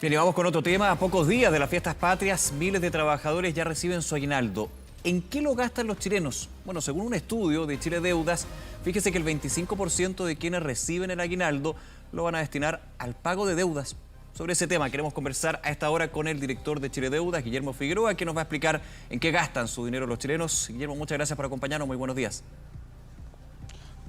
Bien, y vamos con otro tema. A pocos días de las fiestas patrias, miles de trabajadores ya reciben su aguinaldo. ¿En qué lo gastan los chilenos? Bueno, según un estudio de Chile Deudas, fíjese que el 25% de quienes reciben el aguinaldo lo van a destinar al pago de deudas. Sobre ese tema queremos conversar a esta hora con el director de Chile Deudas, Guillermo Figueroa, que nos va a explicar en qué gastan su dinero los chilenos. Guillermo, muchas gracias por acompañarnos. Muy buenos días.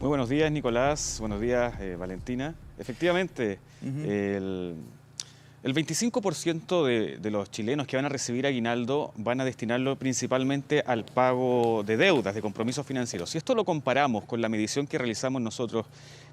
Muy buenos días, Nicolás. Buenos días, Valentina. Efectivamente, el 25% de los chilenos que van a recibir aguinaldo van a destinarlo principalmente al pago de deudas, de compromisos financieros. Si esto lo comparamos con la medición que realizamos nosotros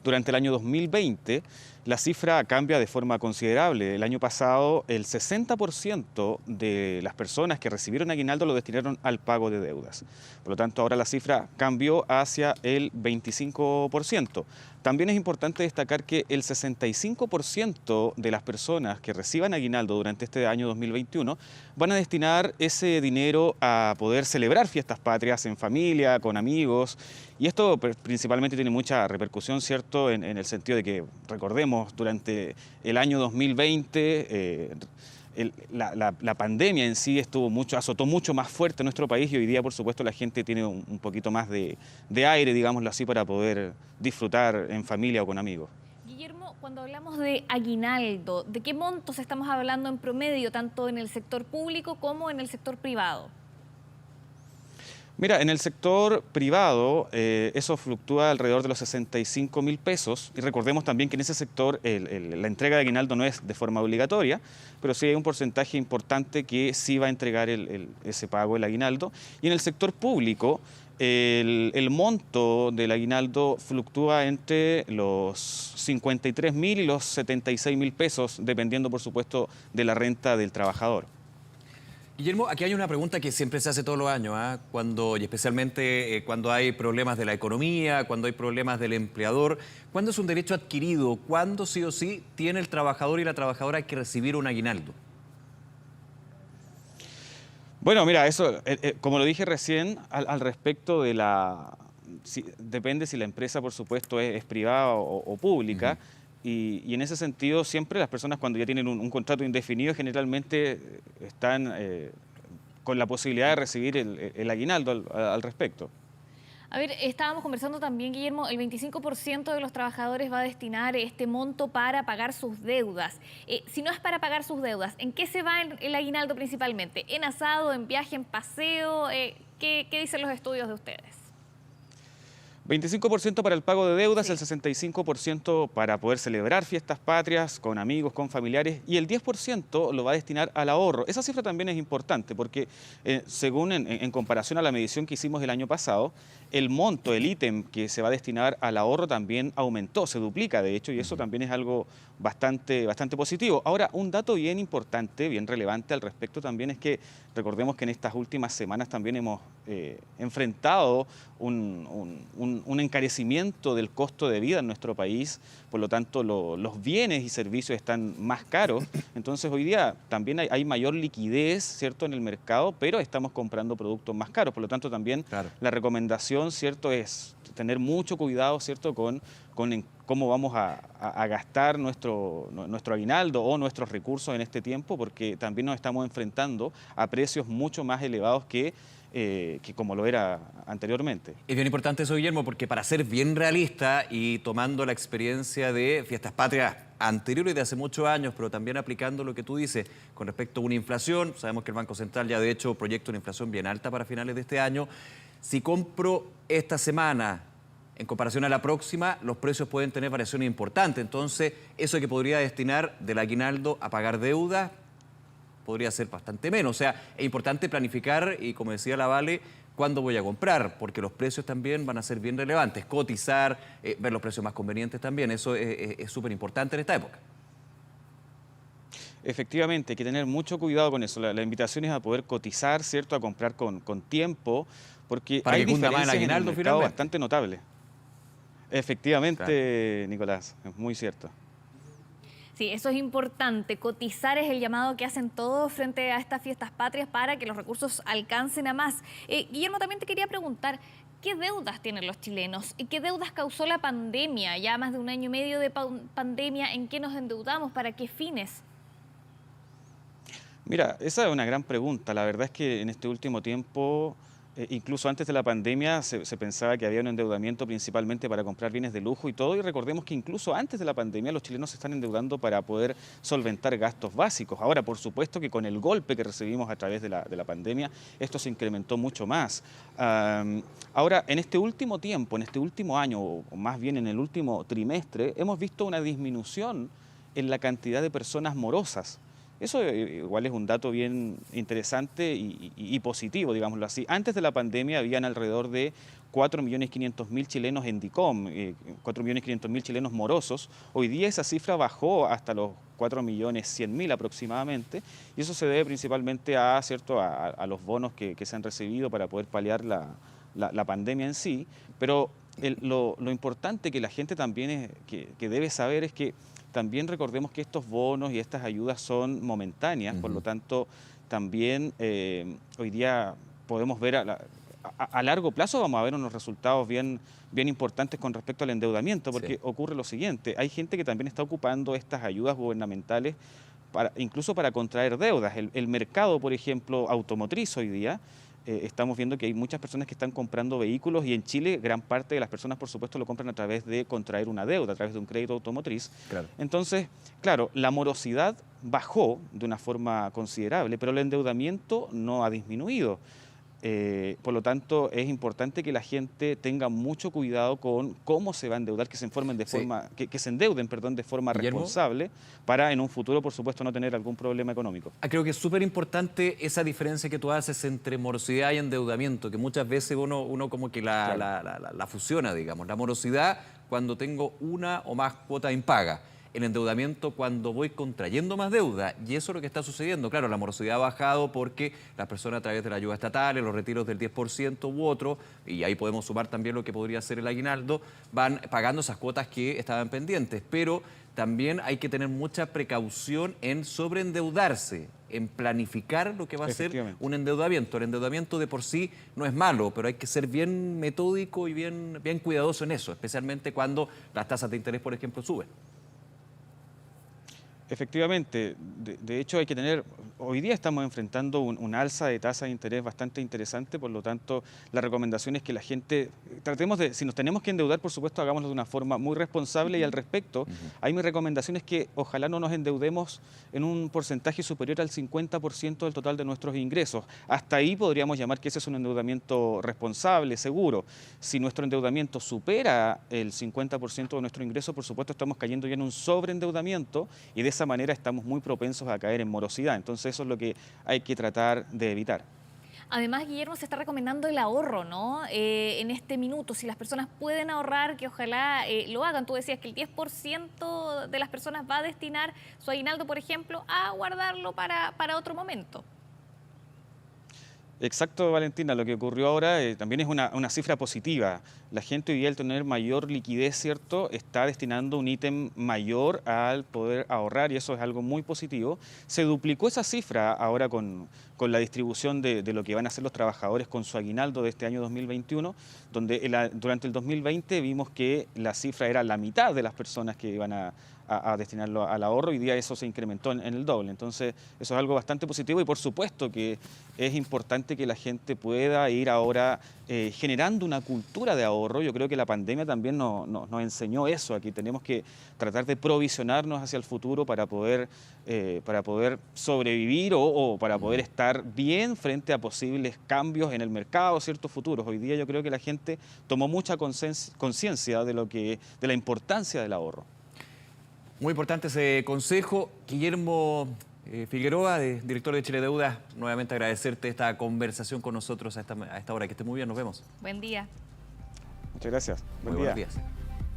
durante el año 2020, la cifra cambia de forma considerable. El año pasado, el 60% de las personas que recibieron aguinaldo lo destinaron al pago de deudas. Por lo tanto, ahora la cifra cambió hacia el 25%. También es importante destacar que el 65% de las personas que reciban aguinaldo durante este año 2021 van a destinar ese dinero a poder celebrar fiestas patrias en familia, con amigos. Y esto principalmente tiene mucha repercusión, ¿cierto?, en el sentido de que, recordemos, durante el año 2020... La pandemia en sí azotó mucho más fuerte nuestro país y hoy día, por supuesto, la gente tiene un poquito más de aire, digámoslo así, para poder disfrutar en familia o con amigos. Guillermo, cuando hablamos de aguinaldo, ¿de qué montos estamos hablando en promedio, tanto en el sector público como en el sector privado? Mira, en el sector privado eso fluctúa alrededor de los 65.000 pesos y recordemos también que en ese sector la entrega de aguinaldo no es de forma obligatoria, pero sí hay un porcentaje importante que sí va a entregar ese pago, el aguinaldo. Y en el sector público el monto del aguinaldo fluctúa entre los 53.000 y los 76.000 pesos, dependiendo por supuesto de la renta del trabajador. Guillermo, aquí hay una pregunta que siempre se hace todos los años, y especialmente cuando hay problemas de la economía, cuando hay problemas del empleador. ¿Cuándo es un derecho adquirido? ¿Cuándo sí o sí tiene el trabajador y la trabajadora que recibir un aguinaldo? Bueno, mira, eso, como lo dije recién, al respecto de depende si la empresa, por supuesto, es privada o pública. Y en ese sentido, siempre las personas cuando ya tienen un contrato indefinido, generalmente están con la posibilidad de recibir el aguinaldo al respecto. A ver, estábamos conversando también, Guillermo, el 25% de los trabajadores va a destinar este monto para pagar sus deudas. Si no es para pagar sus deudas, ¿en qué se va el aguinaldo principalmente? ¿En asado, en viaje, en paseo? ¿Qué dicen los estudios de ustedes? 25% para el pago de deudas, Sí. el 65% para poder celebrar fiestas patrias con amigos, con familiares, y el 10% lo va a destinar al ahorro. Esa cifra también es importante porque según en comparación a la medición que hicimos el año pasado, el monto, el ítem que se va a destinar al ahorro también aumentó, se duplica de hecho, y eso también es algo bastante positivo. Ahora, un dato bien importante, bien relevante al respecto también es que recordemos que en estas últimas semanas también hemos enfrentado un encarecimiento del costo de vida en nuestro país, por lo tanto los bienes y servicios están más caros, entonces hoy día también hay mayor liquidez, ¿cierto?, en el mercado, pero estamos comprando productos más caros, por lo tanto también la recomendación, ¿cierto?, es tener mucho cuidado, ¿cierto?, con cómo vamos a gastar nuestro aguinaldo o nuestros recursos en este tiempo, porque también nos estamos enfrentando a precios mucho más elevados que como lo era anteriormente. Es bien importante eso, Guillermo, porque para ser bien realista y tomando la experiencia de fiestas patrias anteriores de hace muchos años, pero también aplicando lo que tú dices con respecto a una inflación, sabemos que el Banco Central ya de hecho proyecta una inflación bien alta para finales de este año. Si compro esta semana en comparación a la próxima, los precios pueden tener variaciones importantes. Entonces, eso que podría destinar del aguinaldo a pagar deuda podría ser bastante menos. O sea, es importante planificar y, como decía la Vale, cuándo voy a comprar, porque los precios también van a ser bien relevantes. Cotizar, ver los precios más convenientes también, eso es súper importante en esta época. Efectivamente, hay que tener mucho cuidado con eso. La invitación es a poder cotizar, ¿cierto?, a comprar con tiempo, porque Para hay que cunda más el diferencias en el aguinaldo mercado finalmente. bastante notables. Efectivamente, Nicolás, es muy cierto. Sí, eso es importante. Cotizar es el llamado que hacen todos frente a estas fiestas patrias para que los recursos alcancen a más. Guillermo, también te quería preguntar, ¿qué deudas tienen los chilenos? ¿Y qué deudas causó la pandemia? Ya más de un año y medio de pandemia, ¿en qué nos endeudamos? ¿Para qué fines? Mira, esa es una gran pregunta. La verdad es que en este último tiempo, incluso antes de la pandemia, se pensaba que había un endeudamiento principalmente para comprar bienes de lujo y todo. Y recordemos que incluso antes de la pandemia los chilenos se están endeudando para poder solventar gastos básicos. Ahora, por supuesto que con el golpe que recibimos a través de la pandemia, esto se incrementó mucho más. Ahora, en este último tiempo, en este último año, o más bien en el último trimestre, hemos visto una disminución en la cantidad de personas morosas. Eso igual es un dato bien interesante y positivo, digámoslo así. Antes de la pandemia habían alrededor de 4.500.000 chilenos en DICOM, 4.500.000 chilenos morosos. Hoy día esa cifra bajó hasta los 4.100.000 aproximadamente, y eso se debe principalmente ¿cierto? a los bonos que se han recibido para poder paliar la pandemia en sí. Pero lo importante que la gente también que debe saber es que también recordemos que estos bonos y estas ayudas son momentáneas, por lo tanto también hoy día podemos ver a largo plazo vamos a ver unos resultados bien importantes con respecto al endeudamiento, porque ocurre lo siguiente: hay gente que también está ocupando estas ayudas gubernamentales incluso para contraer deudas. El mercado, por ejemplo, automotriz hoy día, estamos viendo que hay muchas personas que están comprando vehículos, y en Chile gran parte de las personas, por supuesto, lo compran a través de contraer una deuda, a través de un crédito automotriz. Claro. Entonces, claro, la morosidad bajó de una forma considerable, pero el endeudamiento no ha disminuido. Por lo tanto, es importante que la gente tenga mucho cuidado con cómo se va a endeudar, que se endeuden de forma Guillermo, responsable, para en un futuro, por supuesto, no tener algún problema económico. Creo que es súper importante esa diferencia que tú haces entre morosidad y endeudamiento, que muchas veces uno como que la fusiona, digamos. La morosidad cuando tengo una o más cuotas impagas. El endeudamiento cuando voy contrayendo más deuda, y eso es lo que está sucediendo. Claro, la morosidad ha bajado porque las personas, a través de la ayuda estatal, los retiros del 10% u otro, y ahí podemos sumar también lo que podría ser el aguinaldo, van pagando esas cuotas que estaban pendientes. Pero también hay que tener mucha precaución en sobreendeudarse, en planificar lo que va a ser un endeudamiento. El endeudamiento de por sí no es malo, pero hay que ser bien metódico y bien cuidadoso en eso, especialmente cuando las tasas de interés, por ejemplo, suben. Efectivamente, de hecho hay que tener, hoy día estamos enfrentando un alza de tasa de interés bastante interesante, por lo tanto la recomendación es que la gente, tratemos de, si nos tenemos que endeudar, por supuesto, hagámoslo de una forma muy responsable, y al respecto, ahí mi recomendación es que ojalá no nos endeudemos en un porcentaje superior al 50% del total de nuestros ingresos. Hasta ahí podríamos llamar que ese es un endeudamiento responsable, seguro. Si nuestro endeudamiento supera el 50% de nuestro ingreso, por supuesto estamos cayendo ya en un sobreendeudamiento, y de esa manera estamos muy propensos a caer en morosidad. Entonces eso es lo que hay que tratar de evitar. Además, Guillermo, se está recomendando el ahorro, ¿no? En este minuto, si las personas pueden ahorrar, que ojalá lo hagan. Tú decías que el 10% de las personas va a destinar su aguinaldo, por ejemplo, a guardarlo para otro momento. Exacto, Valentina, lo que ocurrió ahora también es una cifra positiva. La gente hoy día, al tener mayor liquidez, ¿cierto?, está destinando un ítem mayor al poder ahorrar, y eso es algo muy positivo. Se duplicó esa cifra ahora con la distribución de lo que van a hacer los trabajadores con su aguinaldo de este año 2021, donde durante el 2020 vimos que la cifra era la mitad de las personas que iban a destinarlo al ahorro. Hoy día eso se incrementó en el doble. Entonces eso es algo bastante positivo, y por supuesto que es importante que la gente pueda ir ahora generando una cultura de ahorro. Yo creo que la pandemia también nos enseñó eso. Aquí tenemos que tratar de provisionarnos hacia el futuro para poder sobrevivir o para poder estar bien frente a posibles cambios en el mercado, ciertos futuros. Hoy día yo creo que la gente tomó mucha conciencia de la importancia del ahorro. Muy importante ese consejo. Guillermo Figueroa, director de Chile Deuda, nuevamente agradecerte esta conversación con nosotros a esta hora. Que esté muy bien, nos vemos. Buen día. Muchas gracias. Muy buenos días.